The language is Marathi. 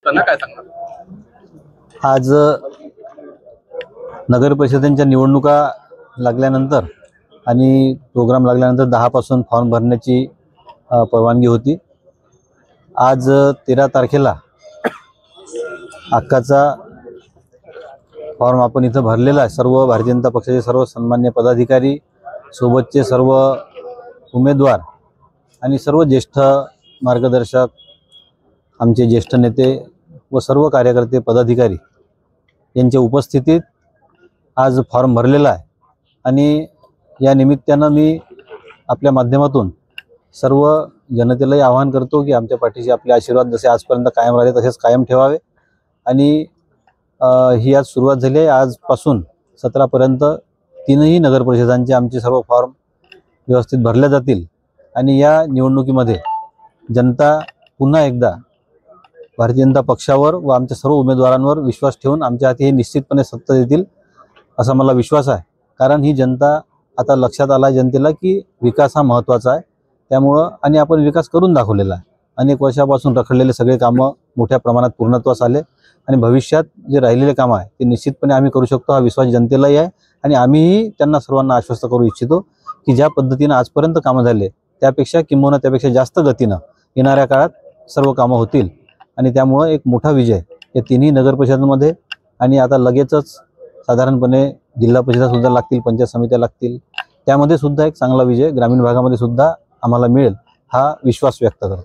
त्यांना काय सांगणार? आज नगर परिषदेच्या निवडणुका लागल्यानंतर आणि प्रोग्राम लागल्यानंतर 10 पासून फॉर्म भरण्याची परवानगी होती। आज 13 तारखेला हक्काचा फॉर्म आपण इथं भरलेला आहे। सर्व भारतीय जनता पक्षाचे सर्व सन्मान्य पदाधिकारी, सोबतचे सर्व उमेदवार आणि सर्व ज्येष्ठ मार्गदर्शक, आमचे ज्येष्ठ नेते व सर्व कार्यकर्ते पदाधिकारी यांच्या उपस्थितीत आज फॉर्म भरलेला आहे। आणि या निमित्तानं मी आपल्या माध्यमातून सर्व जनतेलाही आवाहन करतो की आमच्या पाठीशी आपले आशीर्वाद जसे आजपर्यंत कायम राहिले तसेच कायम ठेवावे। आणि ही आज सुरुवात झाली आहे। आजपासून 17 पर्यंत 3ही नगर परिषदांचे आमचे सर्व फॉर्म व्यवस्थित भरले जातील। आणि या निवडणुकीमध्ये जनता पुन्हा एकदा भारतीय जनता पक्षावर व आमच्या सर्व उमेदवारांवर विश्वास ठेवून आमच्या हाती हे निश्चितपणे सत्ता देतील असा मला विश्वास आहे। कारण ही जनता आता लक्षात आला जनतेला की विकास हा महत्त्वाचा आहे। त्यामुळं आणि आपण विकास करून दाखवलेला आहे। अनेक वर्षापासून रखडलेले सगळे कामं मोठ्या प्रमाणात पूर्णत्वास आले आणि भविष्यात जे राहिलेले कामं आहे ते निश्चितपणे आम्ही करू शकतो हा विश्वास जनतेलाही आहे। आणि आम्हीही त्यांना सर्वांना आश्वस्त करू इच्छितो की ज्या पद्धतीनं आजपर्यंत कामं झाले त्यापेक्षा किंबहुना त्यापेक्षा जास्त गतीनं येणाऱ्या काळात सर्व कामं होतील। आणि त्यामुळं एक मोठा विजय या 3ही नगर परिषदांमध्ये आणि आता लगेचच साधारणपणे जिल्हा परिषदा सुद्धा लागतील, पंचायत समित्या लागतील, त्यामध्ये सुद्धा एक चांगला विजय ग्रामीण भागामध्ये सुद्धा आम्हाला मिळेल हा विश्वास व्यक्त करतो।